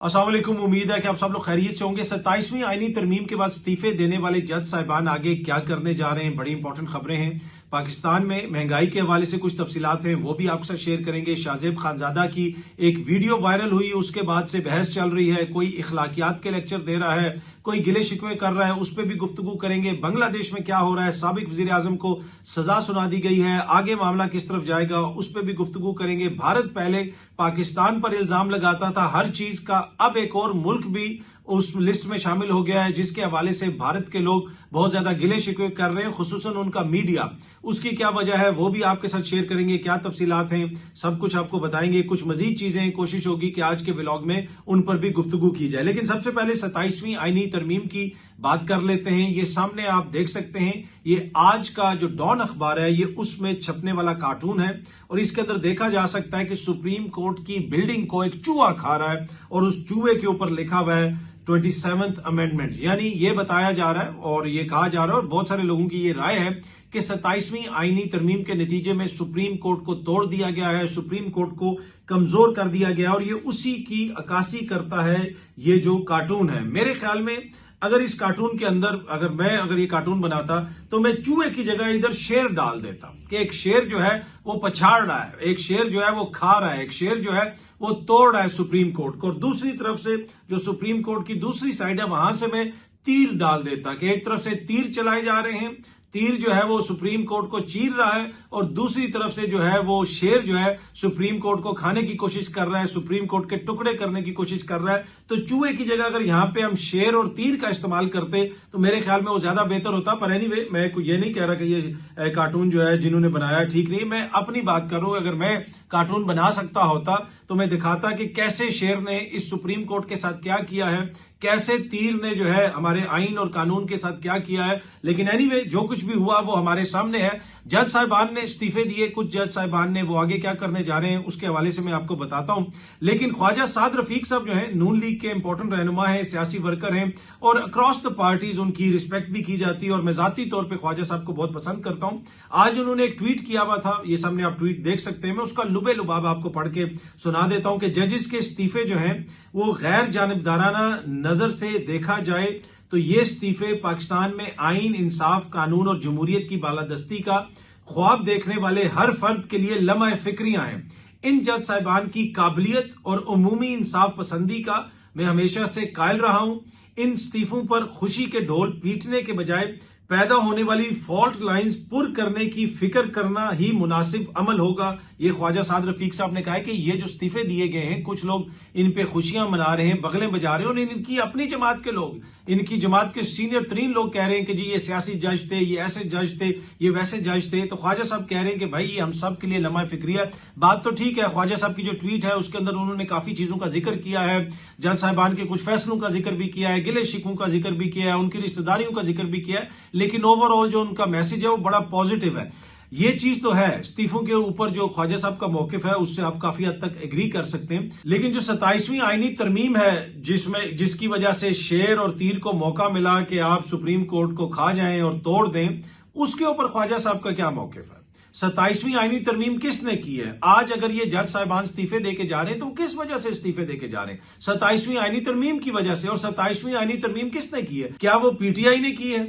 अस्सलाम वालेकुम। उम्मीद है कि आप सब लोग खैरियत से होंगे। 27वीं आईनी तरमीम के बाद इस्तीफे देने वाले जज साहिबान आगे क्या करने जा रहे हैं, बड़ी इंपॉर्टेंट खबरें हैं। पाकिस्तान में महंगाई के हवाले से कुछ तफसीलात हैं, वो भी आपके साथ शेयर करेंगे। शाहजेब खानजादा की एक वीडियो वायरल हुई, उसके बाद से बहस चल रही है। कोई इखलाकियात के लेक्चर दे रहा है, कोई गिले शिकवे कर रहा है, उस पर भी गुफ्तगू करेंगे। बांग्लादेश में क्या हो रहा है, साबिक वजीर आजम को सजा सुना दी गई है, आगे मामला किस तरफ जाएगा, उस पर भी गुफ्तगू करेंगे। भारत पहले पाकिस्तान पर इल्जाम लगाता था हर चीज का, अब एक और मुल्क भी उस लिस्ट में शामिल हो गया है, जिसके हवाले से भारत के लोग बहुत ज्यादा गिले शिकवे कर रहे हैं, खुसूसन उनका मीडिया। उसकी क्या वजह है वो भी आपके साथ शेयर करेंगे, क्या तफसीलात हैं सब कुछ आपको बताएंगे। कुछ मजीद चीजें कोशिश होगी कि आज के व्लॉग में उन पर भी गुफ्तगू की जाए। लेकिन सबसे पहले 27वीं आईनी तरमीम की बात कर लेते हैं। ये सामने आप देख सकते हैं, ये आज का जो डॉन अखबार है, ये उसमें छपने वाला कार्टून है और इसके अंदर देखा जा सकता है कि सुप्रीम कोर्ट की बिल्डिंग को एक चूहा खा रहा है और उस चूहे के ऊपर लिखा हुआ है 27th अमेंडमेंट। यानी ये बताया जा रहा है और ये कहा जा रहा है और बहुत सारे लोगों की ये राय है कि 27वीं आईनी तरमीम के नतीजे में सुप्रीम कोर्ट को तोड़ दिया गया है, सुप्रीम कोर्ट को कमजोर कर दिया गया और ये उसी की अक्कासी करता है ये जो कार्टून है। मेरे ख्याल में अगर इस कार्टून के अंदर अगर ये कार्टून बनाता तो मैं चूहे की जगह इधर शेर डाल देता कि एक शेर जो है वो पछाड़ रहा है, एक शेर जो है वो खा रहा है, एक शेर जो है वो तोड़ रहा है सुप्रीम कोर्ट को। और दूसरी तरफ से जो सुप्रीम कोर्ट की दूसरी साइड है, वहां से मैं तीर डाल देता कि एक तरफ से तीर चलाए जा रहे हैं, तीर जो है वो सुप्रीम कोर्ट को चीर रहा है और दूसरी तरफ से जो है वो शेर जो है सुप्रीम कोर्ट को खाने की कोशिश कर रहा है, सुप्रीम कोर्ट के टुकड़े करने की कोशिश कर रहा है। तो चूहे की जगह अगर यहां पे हम शेर और तीर का इस्तेमाल करते तो मेरे ख्याल में वो ज्यादा बेहतर होता। पर एनीवे, मैं ये नहीं कह रहा कि ये कार्टून जो है जिन्होंने बनाया ठीक नहीं, मैं अपनी बात कर रहा हूं। अगर मैं कार्टून बना सकता होता तो मैं दिखाता कि कैसे शेर ने इस सुप्रीम कोर्ट के साथ क्या किया है, कैसे तीर ने जो है हमारे आइन और कानून के साथ क्या किया है। लेकिन एनीवे, जो कुछ भी हुआ वो हमारे सामने है। जज साहिबान ने इस्तीफे दिए, कुछ जज साहिबान ने, वो आगे क्या करने जा रहे हैं उसके हवाले से मैं आपको बताता हूं। लेकिन ख्वाजा साद रफीक साहब जो है नून लीग के इंपॉर्टेंट रहनुमा है, सियासी वर्कर हैं और अक्रॉस द पार्टीज उनकी रिस्पेक्ट भी की जाती है और मैं जाती तौर पर ख्वाजा साहब को बहुत पसंद करता हूं। आज उन्होंने एक ट्वीट किया हुआ था, ये सामने आप ट्वीट देख सकते हैं, मैं उसका लुबे लुबाब आपको पढ़ के सुना देता हूं कि जजेस के इस्तीफे जो है वो गैर जानिबदाराना नजर से देखा जाए तो ये इस्तीफे पाकिस्तान में आइन, इंसाफ, कानून और जमहूरियत की बालादस्ती का ख्वाब देखने वाले हर फर्द के लिए लम्हा फिक्रियां हैं। इन जज साहिबान की काबिलियत और उमूमी इंसाफ पसंदी का मैं हमेशा से कायल रहा हूं। इन इस्तीफों पर खुशी के ढोल पीटने के बजाय पैदा होने वाली फॉल्ट लाइंस पुर करने की फिक्र करना ही मुनासिब अमल होगा। ये ख्वाजा साद रफीक साहब ने कहा है कि ये जो इस्तीफे दिए गए हैं, कुछ लोग इन पे खुशियां मना रहे हैं, बगलें बजा रहे हैं और इनकी अपनी जमात के लोग, इनकी जमात के सीनियर तरीन लोग कह रहे हैं कि जी ये सियासी जज थे, ये ऐसे जज थे, ये वैसे जज थे। तो ख्वाजा साहब कह रहे हैं कि भाई ये हम सब के लिए लम्हा फिक्रिया। बात तो ठीक है, ख्वाजा साहब की जो ट्वीट है उसके अंदर उन्होंने काफी चीजों का जिक्र किया है, जज साहिबान के कुछ फैसलों का जिक्र भी किया है, गिले शिकवों का जिक्र भी किया है, उनकी रिश्तेदारियों का जिक्र भी किया है, लेकिन ओवरऑल जो उनका मैसेज है वो बड़ा पॉजिटिव है। ये चीज तो है, इस्तीफों के ऊपर जो ख्वाजा साहब का मौकिफ है उससे आप काफी हद तक एग्री कर सकते हैं। लेकिन जो 27वीं आईनी तरमीम है जिसकी वजह से शेर और तीर को मौका मिला कि आप सुप्रीम कोर्ट को खा जाएं और तोड़ दें, उसके ऊपर ख्वाजा साहब का क्या मौकिफ है? 27वीं आईनी तरमीम किसने की है? आज अगर ये जज साहिबान इस्तीफे देके जा रहे हैं तो किस वजह से इस्तीफे देके जा रहे हैं? 27वीं आईनी तरमीम की वजह से। और 27वीं आईनी तरमीम किसने की है? क्या वो पीटीआई ने की है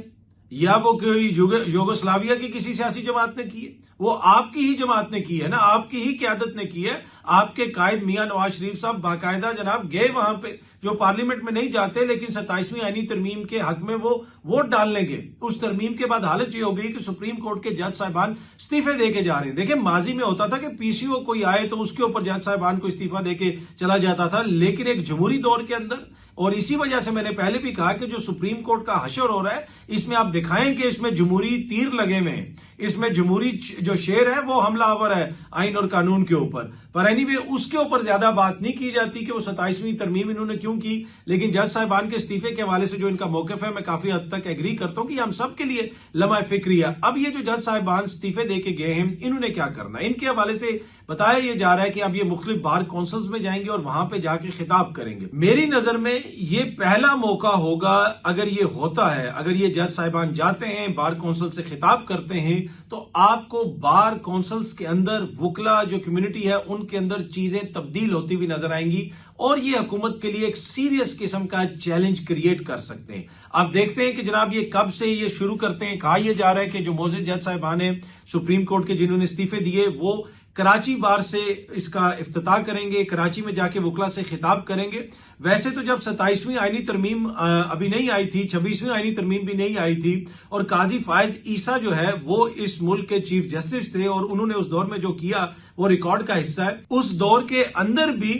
या वो कोई यूगोस्लाविया की किसी सियासी जमात ने की है? वो आपकी ही जमात ने की है ना, आपकी ही क्यादत ने की है। आपके कायद मियां नवाज शरीफ साहब बाकायदा जनाब गए वहां पे, जो पार्लियामेंट में नहीं जाते लेकिन 27वीं आईनी तरमीम के हक में वो वोट डालने गए। उस तरमीम के बाद हालत ये हो गई कि सुप्रीम कोर्ट के जज साहिबान इस्तीफे देके जा रहे हैं। देखिए, माजी में होता था कि पीसीओ कोई आए तो उसके ऊपर जज साहिबान को इस्तीफा देके चला जाता था, लेकिन एक जमहूरी दौर के अंदर, और इसी वजह से मैंने पहले भी कहा कि जो सुप्रीम कोर्ट का हशर हो रहा है इसमें आप दिखाएं कि इसमें जमहूरी तीर लगे हुए हैं, इसमें जमहूरी जो शेर है वो हमलावर है आइन और कानून के ऊपर। पर एनीवे, उसके ऊपर ज्यादा बात नहीं की जाती कि वो 27वीं तरमीम इन्होंने क्यों की। लेकिन जज साहिबान के इस्तीफे के हवाले से जो इनका मौकिफ है, मैं काफी हद तक एग्री करता हूं कि हम सब के लिए लम्हा फिक्रिया। अब ये जो जज साहिबान इस्तीफे देके गए हैं, इन्होंने क्या करना है, इनके हवाले से बताया यह जा रहा है कि अब ये मुख्तलिफ बार काउंसिल्स में जाएंगे और वहां पे जाके खिताब करेंगे। मेरी नजर में ये पहला मौका होगा, अगर ये होता है, अगर ये जज साहिबान जाते हैं बार काउंसिल से खिताब करते हैं, तो आपको बार काउंसिल्स के अंदर वुकला जो कम्युनिटी है उनके अंदर चीजें तब्दील होती हुई नजर आएंगी और ये हुकूमत के लिए एक सीरियस किस्म का चैलेंज क्रिएट कर सकते हैं। आप देखते हैं कि जनाब ये कब से ये शुरू करते हैं। कहा यह जा रहा है कि जो मोअज़्ज़िज़ जज साहिबान है सुप्रीम कोर्ट के, जिन्होंने इस्तीफे दिए, वो कराची बार से इसका इफ्तिताह करेंगे, कराची में जाके वुकला से खिताब करेंगे। वैसे तो जब 27वीं आईनी तरमीम अभी नहीं आई थी, 26वीं आईनी तरमीम भी नहीं आई थी, और काजी फायज ईसा जो है वो इस मुल्क के चीफ जस्टिस थे और उन्होंने उस दौर में जो किया वो रिकॉर्ड का हिस्सा है। उस दौर के अंदर भी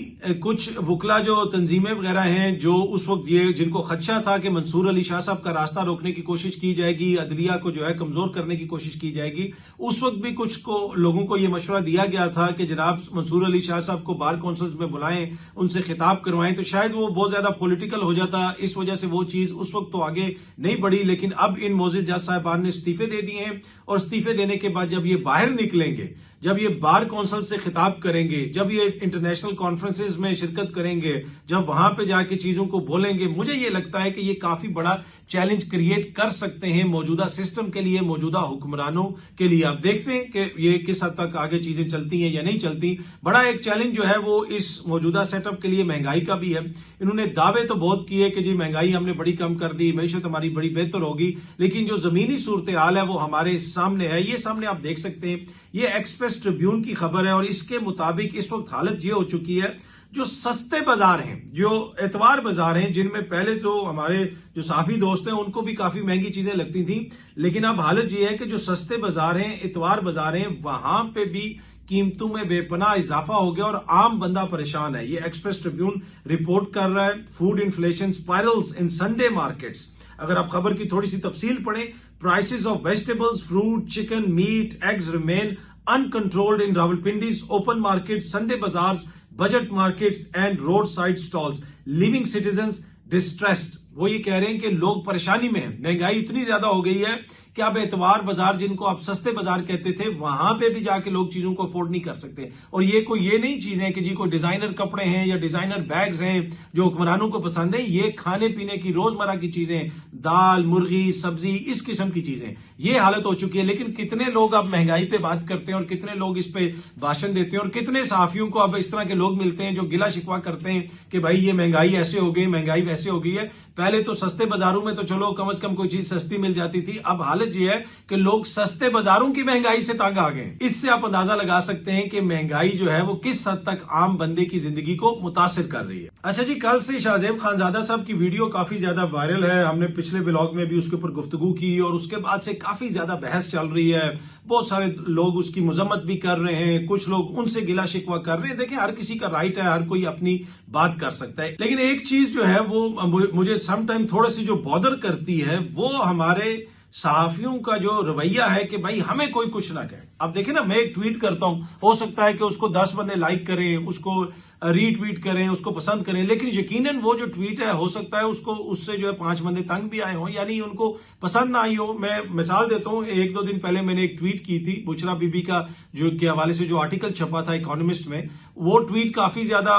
कुछ वुकला जो तंजीमें वगैरह हैं, जो उस वक्त ये जिनको खदशा था कि मंसूर अली शाह साहब का रास्ता रोकने की कोशिश की जाएगी, अदलिया को जो है कमजोर करने की कोशिश की जाएगी, उस वक्त भी कुछ को लोगों को यह मशवरा दिया गया था कि जनाब मंसूर अली शाह साहब को बार काउंसिल्स में बुलाएं, उनसे खिताब करवाएं, तो शायद वो बहुत ज्यादा पॉलिटिकल हो जाता। इस वजह से वो चीज उस वक्त तो आगे नहीं बढ़ी। लेकिन अब इन मोअज़्ज़िज़ जज साहिबान ने इस्तीफे दे दिए हैं और इस्तीफे देने के बाद जब ये बाहर निकलेंगे, जब ये बार काउंसिल से खिताब करेंगे, जब ये इंटरनेशनल कॉन्फ्रेंसेज में शिरकत करेंगे, जब वहां पे जाके चीजों को बोलेंगे, मुझे ये लगता है कि ये काफी बड़ा चैलेंज क्रिएट कर सकते हैं मौजूदा सिस्टम के लिए, मौजूदा हुक्मरानों के लिए। आप देखते हैं कि ये किस हद तक आगे चीजें चलती हैं या नहीं चलती। बड़ा एक चैलेंज जो है वो इस मौजूदा सेटअप के लिए महंगाई का भी है। इन्होंने दावे तो बहुत किए कि जी महंगाई हमने बड़ी कम कर दी, मैशत हमारी बड़ी बेहतर होगी, लेकिन जो जमीनी सूरत हाल है वो हमारे सामने है। ये सामने आप देख सकते हैं, ये एक्सप्रेस ट्रिब्यून की खबर है और इसके मुताबिक इस वक्त हालत ये हो चुकी है, जो सस्ते बाजार हैं, जो एतवार बाजार हैं, जिनमें पहले तो हमारे जो साफी दोस्त हैं उनको भी काफी महंगी चीजें लगती थी, लेकिन अब हालत ये है कि जो सस्ते बाजार हैं, एतवार बाजार हैं, वहां पे भी कीमतों में बेपनाह इजाफा हो गया और आम बंदा परेशान है। ये एक्सप्रेस ट्रिब्यून रिपोर्ट कर रहा है। Food inflation spirals in Sunday markets. अगर आप खबर की थोड़ी सी तफसील पढ़ें, prices of vegetables, fruit, chicken, meat, eggs remain uncontrolled in Rawalpindi's open markets, Sunday bazaars, budget markets and roadside stalls, leaving citizens distressed। वो ये कह रहे हैं कि लोग परेशानी में हैं, महंगाई इतनी ज्यादा हो गई है कि अब एतवार बाजार, जिनको आप सस्ते बाजार कहते थे, वहां पे भी जाके लोग चीजों को अफोर्ड नहीं कर सकते। और ये नहीं चीजें कि जी कोई डिजाइनर कपड़े हैं या डिजाइनर बैग्स हैं जो हुक्मरानों को पसंद है, ये खाने पीने की रोजमर्रा की चीजें, दाल, मुर्गी, सब्जी, इस किस्म की चीजें, ये हालत हो चुकी है। लेकिन कितने लोग अब महंगाई पे बात करते हैं और कितने लोग इस पे भाषण देते हैं और कितने सहाफियों को अब इस तरह के लोग मिलते हैं जो गिला शिकवा करते हैं कि भाई ये महंगाई ऐसे हो गई, महंगाई वैसे हो गई है। पहले तो सस्ते बाजारों में तो चलो कम से कम कोई चीज सस्ती मिल जाती थी, अब हालत ये है कि लोग सस्ते बाजारों की महंगाई से तंग आ गए। इससे आप अंदाजा लगा सकते हैं कि महंगाई जो है वो किस हद तक आम बंदे की जिंदगी को मुतासिर कर रही है। अच्छा जी, कल से शाहजेब खानजादा साहब की वीडियो काफी ज्यादा वायरल है। हमने पिछले व्लॉग में भी उसके ऊपर गुफ्तगू की और उसके बाद से काफी ज्यादा बहस चल रही है। बहुत सारे लोग उसकी मजम्मत भी कर रहे हैं, कुछ लोग उनसे गिला शिकवा कर रहे हैं। देखिए, हर किसी का राइट है, हर कोई अपनी बात कर सकता है, लेकिन एक चीज जो है वो मुझे समटाइम थोड़ी सी जो बॉदर करती है, वो हमारे सहाफियों का जो रवैया है कि भाई हमें कोई कुछ ना कहे। अब देखिए ना, मैं एक ट्वीट करता हूं, हो सकता है कि उसको 10 बंदे लाइक करें, उसको रीट्वीट करें, उसको पसंद करें, लेकिन यकीनन वो जो ट्वीट है हो सकता है उसको उससे जो है 5 बंदे तंग भी आए हों, यानी उनको पसंद ना आई हो। मैं मिसाल देता हूं, 1-2 दिन पहले मैंने एक ट्वीट की थी बुशरा बीबी का जो के हवाले से जो आर्टिकल छपा था इकोनॉमिस्ट में। वो ट्वीट काफी ज्यादा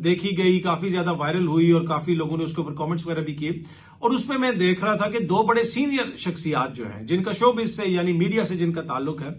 देखी गई, काफी ज्यादा वायरल हुई और काफी लोगों ने उसके ऊपर कॉमेंट्स वगैरह भी किए। और उसमें मैं देख रहा था कि 2 बड़े सीनियर शख्सियात जो हैं, जिनका शोबिज से यानी मीडिया से जिनका ताल्लुक है,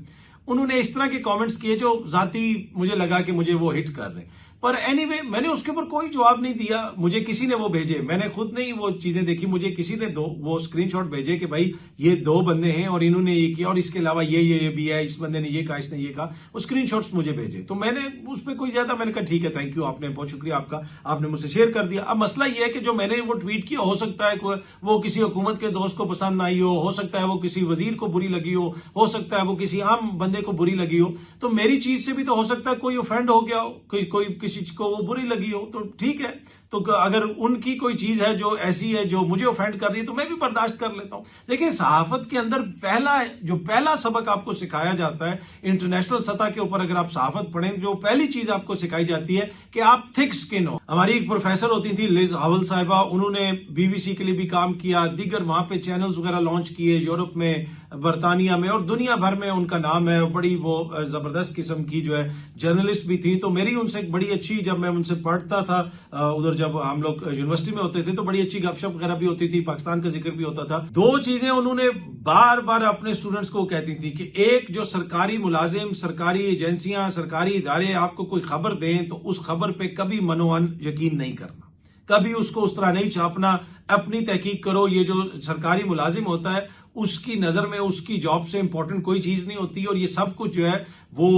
उन्होंने इस तरह के कमेंट्स किए जो जाती मुझे लगा कि मुझे वो हिट कर रहे हैं। पर एनीवे, मैंने उसके ऊपर कोई जवाब नहीं दिया। मुझे किसी ने वो भेजे, मैंने खुद नहीं वो चीजें देखी, मुझे किसी ने वो स्क्रीनशॉट भेजे कि भाई ये 2 बंदे हैं और इन्होंने ये किया और इसके अलावा ये भी है, इस बंदे ने ये कहा, इसने ये कहा। वो स्क्रीनशॉट्स मुझे भेजे, तो मैंने उस पर कोई ज्यादा, मैंने कहा ठीक है, थैंक यू, आपने बहुत शुक्रिया आपका, आपने मुझसे शेयर कर दिया। अब मसला ये है कि जो मैंने वो ट्वीट किया, हो सकता है वो किसी हुकूमत के दोस्त को पसंद ना आई हो सकता है वो किसी वजीर को बुरी लगी हो सकता है वो किसी आम बंदे को बुरी लगी हो। तो मेरी चीज से भी तो हो सकता है कोई ऑफेंड हो गया हो, कोई किसी को वो बुरी लगी हो, तो ठीक है, तो अगर उनकी कोई चीज है जो ऐसी है जो मुझे ऑफेंड कर रही है तो मैं भी बर्दाश्त कर लेता हूं। लेकिन सहाफत के अंदर पहला सबक आपको सिखाया जाता है इंटरनेशनल सतह के ऊपर, अगर आप सहाफत पढ़ें, जो पहली चीज आपको सिखाई जाती है कि आप थिक स्किन हो। हमारी एक प्रोफेसर होती थी लिज हावल साहिबा, उन्होंने बीबीसी के लिए भी काम किया, दीगर वहां पे चैनल्स वगैरह लॉन्च किए यूरोप में, बर्तानिया में और दुनिया भर में उनका नाम है। बड़ी वो जबरदस्त किस्म की जो है जर्नलिस्ट भी थी। तो मेरी उनसे एक बड़ी अच्छी, जब मैं उनसे पढ़ता था उधर, जब हम लोग यूनिवर्सिटी में होते थे तो बड़ी अच्छी गपशप वगैरह भी होती थी, पाकिस्तान का जिक्र भी होता था। दो चीजें उन्होंने बार बार अपने स्टूडेंट्स को कहती थी कि एक, जो सरकारी मुलाजिम, सरकारी एजेंसियां, सरकारी इदारे आपको कोई खबर दें तो उस खबर पे कभी मनोअन यकीन नहीं करना, कभी उसको उस तरह नहीं छापना, अपनी तहकीक करो। ये जो सरकारी मुलाजिम होता है उसकी नजर में उसकी जॉब से इंपॉर्टेंट कोई चीज नहीं होती, और ये सब कुछ जो है वो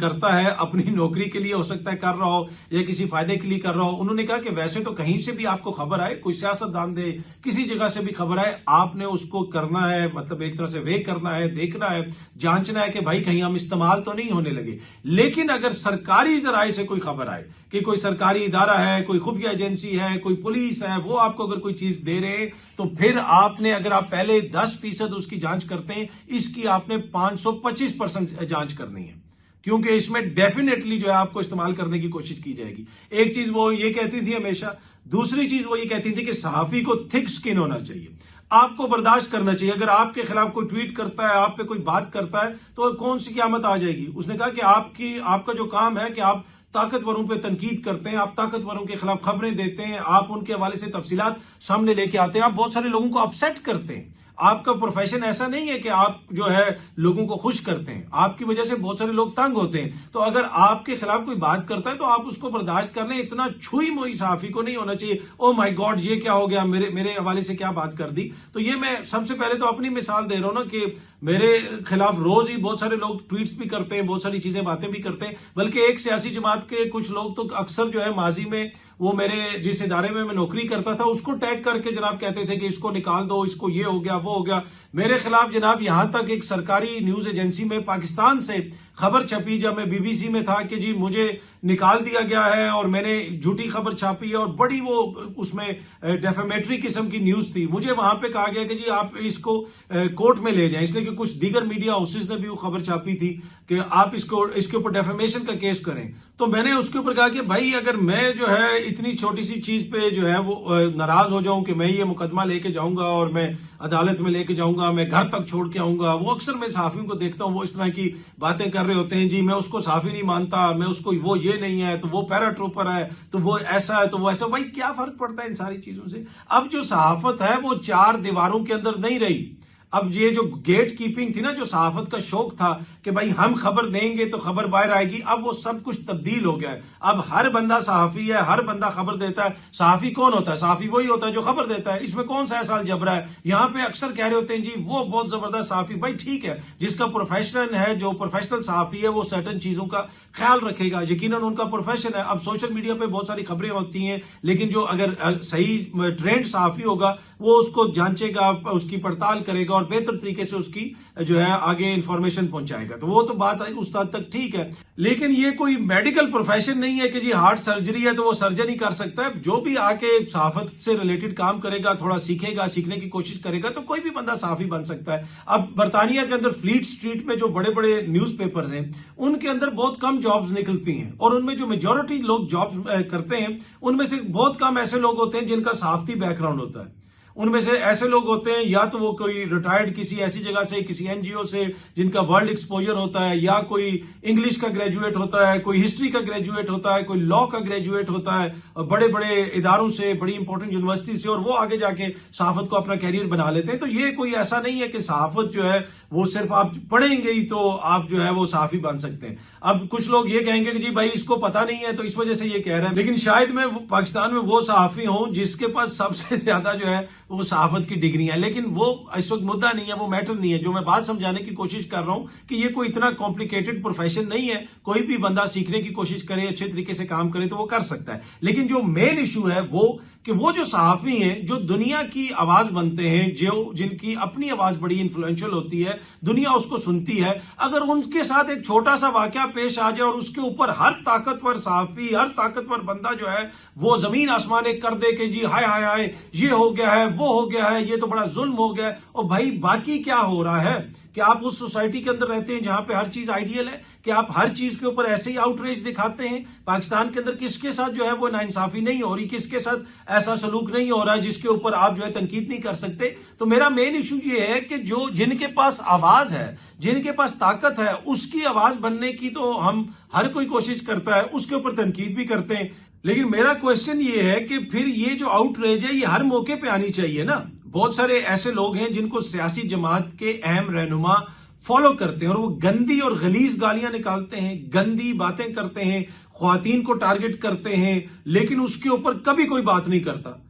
करता है अपनी नौकरी के लिए, हो सकता है कर रहा हो या किसी फायदे के लिए कर रहा हो। उन्होंने कहा कि वैसे तो कहीं से भी आपको खबर आए, कोई सियासतदान दे, किसी जगह से भी खबर आए, आपने उसको करना है, मतलब एक तरह से वे करना है, देखना है, जांचना है कि भाई कहीं हम इस्तेमाल तो नहीं होने लगे। लेकिन अगर सरकारी जराये से कोई खबर आए कि कोई सरकारी इदारा है, कोई खुफिया एजेंसी है, कोई पुलिस है, वो आपको अगर कोई चीज दे रहे हैं तो फिर आपने, अगर आप पहले 10% उसकी जांच करते हैं, इसकी आपने 525% जांच करनी है, क्योंकि इसमें डेफिनेटली जो है आपको इस्तेमाल करने की कोशिश की जाएगी। एक चीज वो ये कहती थी हमेशा। दूसरी चीज वो ये कहती थी कि सहाफी को थिक स्किन होना चाहिए, आपको बर्दाश्त करना चाहिए। अगर आपके खिलाफ कोई ट्वीट करता है, आप पे कोई बात करता है, तो कौन सी क़यामत आ जाएगी। उसने कहा कि आपका जो काम है कि आप ताकतवरों पे तनकीद करते हैं, आप ताकतवरों के खिलाफ खबरें देते हैं, आप उनके हवाले से तफसीलात सामने लेके आते हैं, आप बहुत सारे लोगों को अपसेट करते हैं। आपका प्रोफेशन ऐसा नहीं है कि आप जो है लोगों को खुश करते हैं, आपकी वजह से बहुत सारे लोग तंग होते हैं। तो अगर आपके खिलाफ कोई बात करता है तो आप उसको बर्दाश्त कर लें। इतना छुई मुई सहाफी को नहीं होना चाहिए, ओ माय गॉड ये क्या हो गया, मेरे हवाले से क्या बात कर दी। तो ये मैं सबसे पहले तो अपनी मिसाल दे रहा हूं ना कि मेरे खिलाफ रोज ही बहुत सारे लोग ट्वीट्स भी करते हैं, बहुत सारी चीजें बातें भी करते हैं। बल्कि एक सियासी जमात के कुछ लोग तो अक्सर जो है माजी में वो मेरे जिस इदारे में मैं नौकरी करता था उसको टैग करके जनाब कहते थे कि इसको निकाल दो, इसको ये हो गया, वो हो गया। मेरे खिलाफ जनाब यहां तक एक सरकारी न्यूज एजेंसी में पाकिस्तान से खबर छपी, जब मैं बीबीसी में था, कि जी मुझे निकाल दिया गया है और मैंने झूठी खबर छापी है, और बड़ी वो उसमें डेफेमेटरी किस्म की न्यूज थी। मुझे वहां पे कहा गया कि जी आप इसको कोर्ट में ले जाएं, इसलिए कि कुछ दीगर मीडिया हाउसेज ने भी वो खबर छापी थी कि आप इसके ऊपर डेफेमेशन का केस करें। तो मैंने उसके ऊपर कहा कि भाई अगर मैं जो है इतनी छोटी सी चीज पे जो है वो नाराज हो जाऊं कि मैं ये मुकदमा लेके जाऊंगा और मैं अदालत में लेके जाऊंगा, मैं घर तक छोड़ के आऊंगा। वो अक्सर मैं सहाफियों को देखता हूं, वो इस तरह की बातें कर रहे होते हैं, जी मैं उसको सहाफी नहीं मानता, मैं उसको वो ये नहीं है तो वो पैराट्रूपर है, तो वो ऐसा है तो वो ऐसा। भाई क्या फर्क पड़ता है इन सारी चीजों से। अब जो सहाफत है वो चार दीवारों के अंदर नहीं रही। अब ये जो गेट कीपिंग थी ना, जो सहाफत का शौक था कि भाई हम खबर देंगे तो खबर बाहर आएगी, अब वो सब कुछ तब्दील हो गया है। अब हर बंदा सहाफी है, हर बंदा खबर देता है। सहाफी कौन होता है? सहाफी वही होता है जो खबर देता है। इसमें कौन सा एहसास जबरा है? यहाँ पे अक्सर कह रहे होते हैं जी वो बहुत जबरदस्त सहाफी। भाई ठीक है, जिसका प्रोफेशन है, जो प्रोफेशनल सहाफी है, वो सर्टन चीजों का ख्याल रखेगा, यकीनन उनका प्रोफेशन है। अब सोशल मीडिया पे बहुत सारी खबरें होती हैं, लेकिन जो अगर सही ट्रेंड सहाफी होगा वो उसको जांचेगा, उसकी पड़ताल करेगा और बेहतर तरीके से उसकी जो है आगे इंफॉर्मेशन पहुंचाएगा। तो वो तो बात उस हद तक ठीक है, लेकिन ये कोई मेडिकल प्रोफेशन नहीं है कि जी हार्ट सर्जरी है तो वो सर्जन ही कर सकता है। जो भी आके सहाफत से रिलेटेड काम करेगा, थोड़ा सीखेगा, सीखने की कोशिश करेगा, तो कोई भी बंदा सहाफी बन सकता है। अब बर्तानिया के अंदर फ्लीट स्ट्रीट में जो बड़े बड़े न्यूज़पेपर्स हैं उनके अंदर बहुत कम जॉब्स निकलती हैं, और उनमें जो मेजॉरिटी लोग जॉब करते हैं उनमें से बहुत कम ऐसे लोग होते हैं जिनका सहाफती बैकग्राउंड होता है। उनमें से ऐसे लोग होते हैं या तो वो कोई रिटायर्ड किसी ऐसी जगह से, किसी एनजीओ से जिनका वर्ल्ड एक्सपोजर होता है, या कोई इंग्लिश का ग्रेजुएट होता है, कोई हिस्ट्री का ग्रेजुएट होता है, कोई लॉ का ग्रेजुएट होता है, और बड़े बड़े इदारों से, बड़ी इंपॉर्टेंट यूनिवर्सिटी से, और वो आगे जाके सहाफत को अपना कैरियर बना लेते हैं। तो ये कोई ऐसा नहीं है कि सहाफत जो है वो सिर्फ आप पढ़ेंगे ही तो आप जो है वो सहाफी बन सकते हैं। अब कुछ लोग ये कहेंगे कि जी भाई इसको पता नहीं है तो इस वजह से ये कह रहा है, लेकिन शायद मैं पाकिस्तान में वो सहाफी हूं जिसके पास सबसे ज्यादा जो है वो सहाफत की डिग्रियां। लेकिन वो इस वक्त मुद्दा नहीं है, वो मैटर नहीं है। जो मैं बात समझाने की कोशिश कर रहा हूं कि ये कोई इतना कॉम्प्लिकेटेड प्रोफेशन नहीं है, कोई भी बंदा सीखने की कोशिश करे, अच्छे तरीके से काम करे तो वो कर सकता है। लेकिन जो मेन इशू है वो कि वो जो सहाफी हैं जो दुनिया की आवाज बनते हैं, जो जिनकी अपनी आवाज बड़ी इन्फ्लुएंशियल होती है, दुनिया उसको सुनती है, अगर उनके साथ एक छोटा सा वाकया पेश आ जाए और उसके ऊपर हर ताकतवर सहाफी, हर ताकतवर बंदा जो है वो जमीन आसमान एक कर दे कि जी हाय हाय हाय ये हो गया है, वो हो गया है, ये तो बड़ा जुल्म हो गया है। और भाई बाकी क्या हो रहा है कि आप उस सोसाइटी के अंदर रहते हैं जहां पे हर चीज आइडियल है, कि आप हर चीज के ऊपर ऐसे ही आउटरीच दिखाते हैं। पाकिस्तान के अंदर किसके साथ जो है वो नाइंसाफी नहीं हो रही, किसके साथ ऐसा सलूक नहीं हो रहा है जिसके ऊपर आप जो है तनकीद नहीं कर सकते। तो मेरा मेन इशू ये है कि जो जिनके पास आवाज है, जिनके पास ताकत है, उसकी आवाज बनने की तो हम हर कोई कोशिश करता है, उसके ऊपर तनकीद भी करते हैं। लेकिन मेरा क्वेश्चन ये है कि फिर ये जो आउटरीच है ये हर मौके पे आनी चाहिए ना। बहुत सारे ऐसे लोग हैं जिनको सियासी जमात के अहम रहनुमा फॉलो करते हैं और वो गंदी और गलीज गालियां निकालते हैं, गंदी बातें करते हैं, ख्वातीन को टारगेट करते हैं, लेकिन उसके ऊपर कभी कोई बात नहीं करता,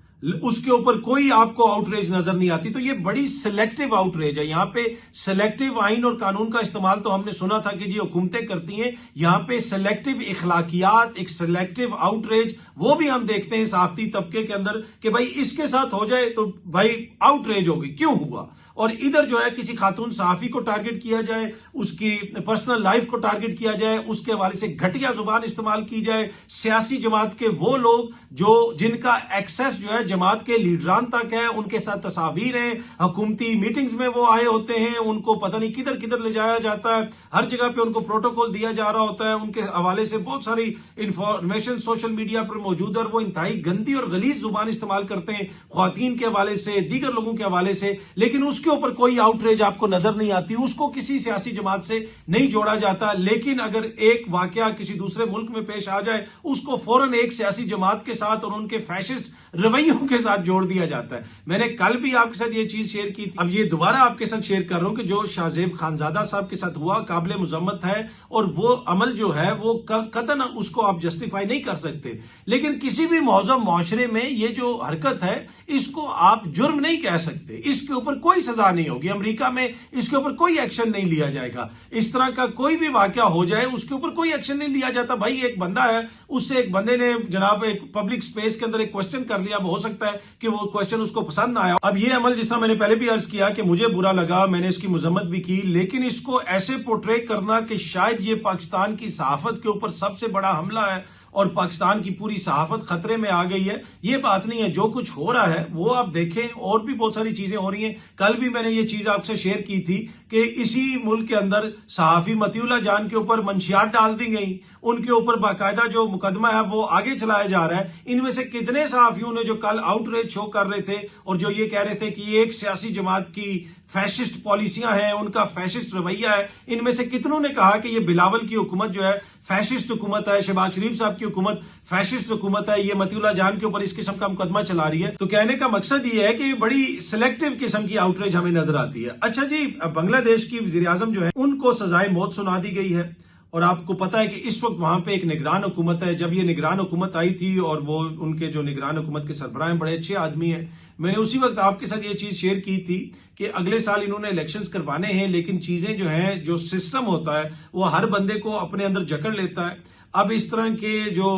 उसके ऊपर कोई आपको आउटरीच नजर नहीं आती। तो ये बड़ी सिलेक्टिव आउटरीच है। यहां पे सिलेक्टिव आइन और कानून का इस्तेमाल तो हमने सुना था कि जी हुकूमतें करती हैं, यहां पे सिलेक्टिव इखलाकियात, एक सिलेक्टिव आउटरीच वो भी हम देखते हैं सहाफती तबके के अंदर कि भाई इसके साथ हो जाए तो भाई आउटरीच होगी, क्यों हुआ। और इधर जो है किसी खातून सहाफी को टारगेट किया जाए, उसकी पर्सनल लाइफ को टारगेट किया जाए, उसके हवाले से घटिया जुबान इस्तेमाल की जाए। सियासी जमात के वो लोग जो जिनका एक्सेस जो है जमात के लीडरान तक है, उनके साथ तस्वीर हैं, हुकूमती मीटिंग्स में वो आए होते हैं, उनको पता नहीं किधर किधर ले जाया जाता है, हर जगह पे उनको प्रोटोकॉल दिया जा रहा होता है, उनके हवाले से बहुत सारी इंफॉर्मेशन सोशल मीडिया पर मौजूद है और वो इंतहाई गंदी और गलीज जुबान इस्तेमाल करते हैं ख्वातीन के हवाले से, दीगर लोगों के हवाले से, लेकिन उसके ऊपर कोई आउटरीच आपको नजर नहीं आती, उसको किसी सियासी जमात से नहीं जोड़ा जाता। लेकिन अगर एक वाकया किसी दूसरे मुल्क में पेश आ जाए, उसको फौरन एक सियासी जमात के साथ और उनके फैशिस्ट रवैयों के साथ जोड़ दिया जाता है। मैंने कल भी आपके साथ ये चीज शेयर की थी, अब ये दोबारा आपके साथ शेयर कर रहा हूं कि जो शाहजेब खानजादा साहब के साथ हुआ काबिल मुजम्मत है और वो अमल जो है वो कतन उसको आप जस्टिफाई नहीं कर सकते। लेकिन किसी भी मौजूद मुआशरे में ये जो हरकत है इसको आप जुर्म नहीं कह सकते, इसके ऊपर कोई सजा नहीं होगी। अमेरिका में इसके ऊपर कोई एक्शन नहीं लिया जाएगा। इस तरह का कोई भी वाकया हो जाए उसके ऊपर कोई एक्शन नहीं लिया जाता। भाई एक बंदा है, उससे एक बंदे ने जनाब एक पब्लिक स्पेस के अंदर एक क्वेश्चन कर लिया, हो सकता है कि वो क्वेश्चन उसको पसंद ना आया। अब ये अमल जिस तरह मैंने पहले भी अर्ज किया कि मुझे बुरा लगा, मैंने इसकी मजम्मत भी की, लेकिन इसको ऐसे पोर्ट्रे करना कि शायद ये पाकिस्तान की सहाफत के ऊपर सबसे बड़ा हमला है और पाकिस्तान की पूरी सहाफत खतरे में आ गई है, ये बात नहीं है। जो कुछ हो रहा है वो आप देखें, और भी बहुत सारी चीजें हो रही हैं। कल भी मैंने ये चीज आपसे शेयर की थी कि इसी मुल्क के अंदर सहाफी मतीउल्लाह जान के ऊपर मंशियात डाल दी गई, उनके ऊपर बाकायदा जो मुकदमा है वो आगे चलाया जा रहा है। इनमें से कितने सहाफियों ने जो कल आउटरीच शो कर रहे थे और जो ये कह रहे थे कि एक सियासी जमात की फैशिस्ट पॉलिसियां हैं, उनका फैशिस्ट रवैया है, इनमें से कितनों ने कहा कि ये बिलावल की हुकूमत जो है फैशिस्ट हुकूमत है, शहबाज शरीफ साहब की हुकूमत फैशिस्ट हुकूमत है, ये मतीउल्लाह जान के ऊपर इस किस्म का मुकदमा चला रही है। तो कहने का मकसद ये है कि बड़ी सिलेक्टिव किस्म की आउटरीच हमें नजर आती है। अच्छा जी, बांग्लादेश की वजीर आजम जो है उनको सजाए मौत सुना दी गई है और आपको पता है कि इस वक्त वहां पे एक निगरान हुकूमत है। जब ये निगरान हुकूमत आई थी और वो उनके जो निगरान हुकूमत के सरबराह हैं बड़े अच्छे आदमी हैं, मैंने उसी वक्त आपके साथ ये चीज शेयर की थी कि अगले साल इन्होंने इलेक्शंस करवाने हैं, लेकिन चीजें जो हैं, जो सिस्टम होता है वो हर बंदे को अपने अंदर जकड़ लेता है। अब इस तरह के जो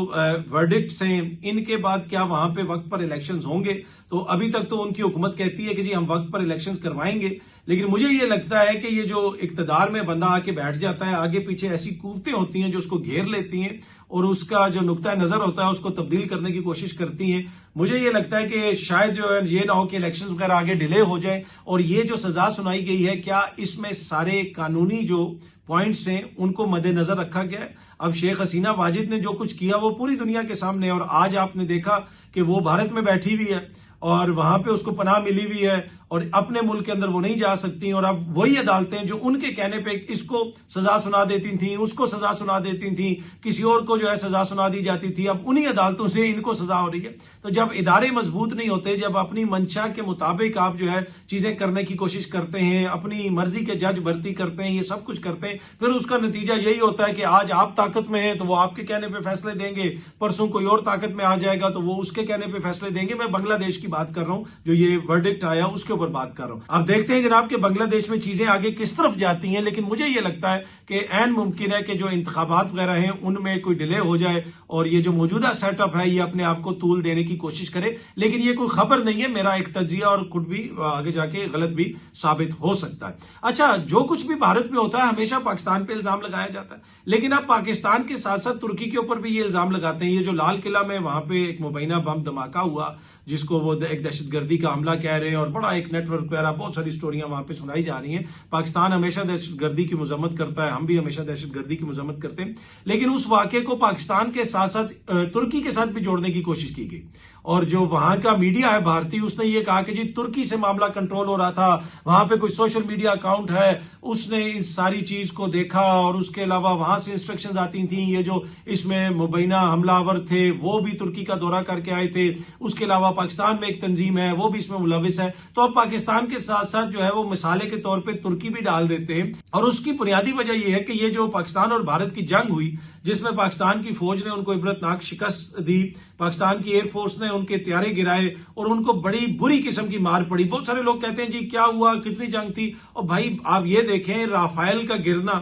वर्डिक्ट्स हैं, इनके बाद क्या वहां पे वक्त पर इलेक्शंस होंगे? तो अभी तक तो उनकी हुकूमत कहती है कि जी हम वक्त पर इलेक्शंस करवाएंगे, लेकिन मुझे ये लगता है कि ये जो इक्तदार में बंदा आके बैठ जाता है, आगे पीछे ऐसी कुव्वतें होती हैं जो उसको घेर लेती हैं और उसका जो नुक्ता नजर होता है उसको तब्दील करने की कोशिश करती हैं। मुझे ये लगता है कि शायद जो है ये ना हो कि इलेक्शंस वगैरह आगे डिले हो जाए। और ये जो सजा सुनाई गई है, क्या इसमें सारे कानूनी जो पॉइंट्स हैं उनको मद्देनजर रखा गया है? अब शेख हसीना वाजिद ने जो कुछ किया वो पूरी दुनिया के सामने, और आज आपने देखा कि वो भारत में बैठी हुई है और वहां पे उसको पनाह मिली हुई है और अपने मुल्क के अंदर वो नहीं जा सकती। और अब वही अदालतें जो उनके कहने पे इसको सजा सुना देती थी, उसको सजा सुना देती थी, किसी और को जो है सजा सुना दी जाती थी, अब उन्हीं अदालतों से इनको सजा हो रही है। तो जब इदारे मजबूत नहीं होते, जब अपनी मंशा के मुताबिक आप जो है चीजें करने की कोशिश करते हैं, अपनी मर्जी के जज भर्ती करते हैं, ये सब कुछ करते हैं, फिर उसका नतीजा यही होता है कि आज आप ताकत में हैं तो वो आपके कहने पर फैसले देंगे, परसों कोई और ताकत में आ जाएगा तो वो उसके कहने पर फैसले देंगे। मैं बांग्लादेश की की बात कर रहा हूं, जो ये वर्डिक्ट आया उसके ऊपर बात कर रहा हूं। अब देखते हैं जनाब कि बांग्लादेश में चीजें आगे किस तरफ जाती हैं, लेकिन मुझे ये लगता है कि ऐन मुमकिन है कि जो इंतखाबात वगैरह हैं उनमें कोई डिले हो जाए और ये जो मौजूदा सेटअप है ये अपने आप को तूल देने की कोशिश करे। लेकिन ये कोई खबर नहीं है, मेरा एक तजिया, और कुछ भी आगे जाके गलत भी साबित हो सकता है। अच्छा, जो कुछ भी भारत में होता है हमेशा पाकिस्तान पे इल्जाम लगाया जाता है, लेकिन अब पाकिस्तान के साथ साथ तुर्की के ऊपर भी ये इल्जाम लगाते हैं। ये जो लाल किला में वहां पे एक मुबैना बम धमाका हुआ जिसको वो एक दहशतगर्दी का हमला कह रहे हैं और बड़ा एक नेटवर्क वगैरह बहुत सारी स्टोरियां वहां पे सुनाई जा रही हैं। पाकिस्तान हमेशा दहशतगर्दी की मजम्मत करता है, हम भी हमेशा दहशतगर्दी की मजम्मत करते हैं, लेकिन उस वाकये को पाकिस्तान के साथ साथ तुर्की के साथ भी जोड़ने की कोशिश की गई। और जो वहां का मीडिया है भारतीय, उसने ये कहा कि जी तुर्की से मामला कंट्रोल हो रहा था, वहां पे कोई सोशल मीडिया अकाउंट है, उसने इस सारी चीज को देखा और उसके अलावा वहां से इंस्ट्रक्शंस आती थी। ये जो इसमें मुबैना हमलावर थे वो भी तुर्की का दौरा करके आए थे, उसके अलावा पाकिस्तान में एक तंजीम है वो भी इसमें मुलविस है। तो अब पाकिस्तान के साथ साथ जो है वो मिसाले के तौर पर तुर्की भी डाल देते हैं। और उसकी बुनियादी वजह यह है कि ये जो पाकिस्तान और भारत की जंग हुई जिसमें पाकिस्तान की फौज ने उनको इबरतनाक शिकस्त दी, पाकिस्तान की एयरफोर्स ने उनके त्यारे गिराए और उनको बड़ी बुरी किस्म की मार पड़ी। बहुत सारे लोग कहते हैं जी क्या हुआ, कितनी जंग थी, और भाई आप ये देखें राफेल का गिरना,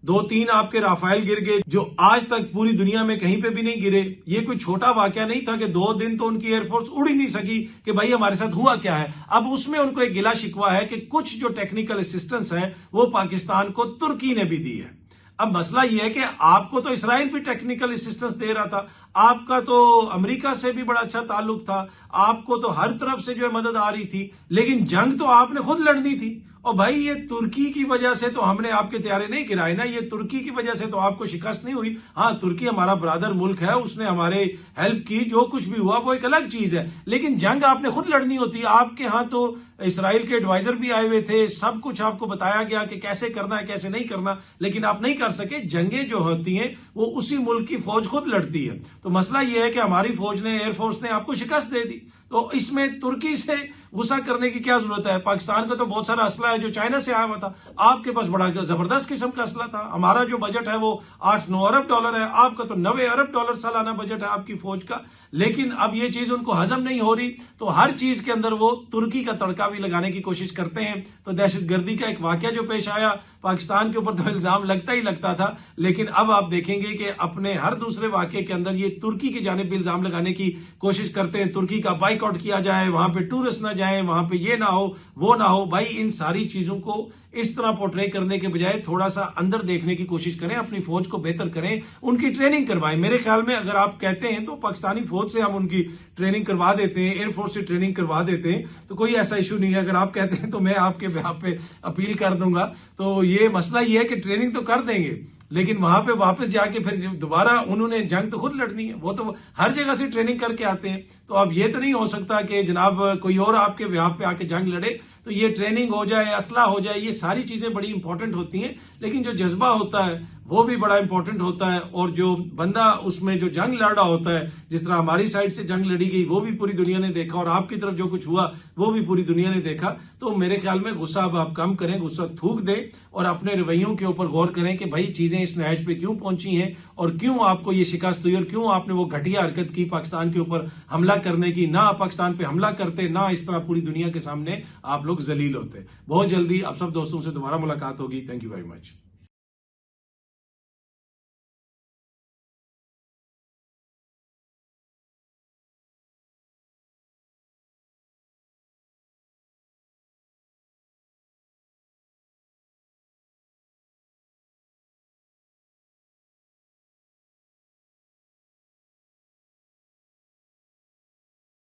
2-3 आपके राफेल गिर गए जो आज तक पूरी दुनिया में कहीं पे भी नहीं गिरे। ये कोई छोटा वाकया नहीं था कि 2 दिन तो उनकी एयरफोर्स उड़ ही नहीं सकी कि भाई हमारे साथ हुआ क्या है। अब उसमें उनको एक गिला शिकवा है कि कुछ जो टेक्निकल असिस्टेंस है वो पाकिस्तान को तुर्की ने भी दी है। अब मसला यह है कि आपको तो इसराइल भी टेक्निकल असिस्टेंस दे रहा था, आपका तो अमेरिका से भी बड़ा अच्छा ताल्लुक था, आपको तो हर तरफ से जो है मदद आ रही थी, लेकिन जंग तो आपने खुद लड़नी थी। और भाई ये तुर्की की वजह से तो हमने आपके त्यारे नहीं गिराए ना, ये तुर्की की वजह से तो आपको शिकस्त नहीं हुई। हाँ, तुर्की हमारा ब्रादर मुल्क है, उसने हमारे हेल्प की, जो कुछ भी हुआ वो एक अलग चीज है, लेकिन जंग आपने खुद लड़नी होती है। आपके यहाँ तो इसराइल के एडवाइजर भी आए हुए थे, सब कुछ आपको बताया गया कि कैसे करना है कैसे नहीं करना, लेकिन आप नहीं कर सके। जंगें जो होती हैं वो उसी मुल्क की फौज खुद लड़ती है। तो मसला यह है कि हमारी फौज ने, एयरफोर्स ने आपको शिकस्त दे दी, तो इसमें तुर्की से गुस्सा करने की क्या जरूरत है। पाकिस्तान का तो बहुत सारा असला है जो चाइना से आया हुआ था, आपके पास बड़ा जबरदस्त किस्म का असला था। हमारा जो बजट है वो 8-9 अरब डॉलर है, आपका तो 90 अरब डॉलर सालाना बजट है आपकी फौज का। लेकिन अब ये चीज उनको हजम नहीं हो रही, तो हर चीज के अंदर वो तुर्की का तड़का भी लगाने की कोशिश करते हैं। तो दहशतगर्दी का एक वाकया जो पेश आया, पाकिस्तान के ऊपर तो इल्जाम लगता ही लगता था, लेकिन अब आप देखेंगे कि अपने हर दूसरे वाकये के अंदर ये तुर्की की जानिब भी इल्जाम लगाने की कोशिश करते हैं। तुर्की का बाइकआउट किया जाए, वहां पे टूरिस्ट ना जाए, वहां पे ये ना हो वो ना हो। भाई इन सारी चीजों को इस तरह पोर्ट्रे करने के बजाय थोड़ा सा अंदर देखने की कोशिश करें, अपनी फौज को बेहतर करें, उनकी ट्रेनिंग करवाएं। मेरे ख्याल में अगर आप कहते हैं तो पाकिस्तानी फौज से हम उनकी ट्रेनिंग करवा देते हैं, एयरफोर्स से ट्रेनिंग करवा देते हैं, तो कोई ऐसा इशू नहीं है। अगर आप कहते हैं तो मैं आपके बिहाफ पे अपील कर दूंगा। तो ये मसला ये है कि ट्रेनिंग तो कर देंगे, लेकिन वहां पे वापस जाके फिर दोबारा उन्होंने जंग तो खुद लड़नी है, वो तो हर जगह से ट्रेनिंग करके आते हैं। तो अब ये तो नहीं हो सकता कि जनाब कोई और आपके बिहाफ पे आके जंग लड़े। तो ये ट्रेनिंग हो जाए, असला हो जाए, ये सारी चीजें बड़ी इंपॉर्टेंट होती हैं, लेकिन जो जज्बा होता है वो भी बड़ा इंपॉर्टेंट होता है। और जो बंदा उसमें जो जंग लड़ रहा होता है, जिस तरह हमारी साइड से जंग लड़ी गई वो भी पूरी दुनिया ने देखा, और आपकी तरफ जो कुछ हुआ वो भी पूरी दुनिया ने देखा। तो मेरे ख्याल में गुस्सा अब आप कम करें, गुस्सा थूक दें और अपने रवैयों के ऊपर गौर करें कि भाई चीजें इस नहज पे क्यों पहुंची हैं और क्यों आपको ये शिकस्त हुई और क्यों आपने वो घटिया हरकत की पाकिस्तान के ऊपर हमला करने की। ना पाकिस्तान पे हमला करते, ना इस तरह पूरी दुनिया के सामने आप लोग जलील होते। बहुत जल्दी आप सब दोस्तों से दोबारा मुलाकात होगी। Thank you very much.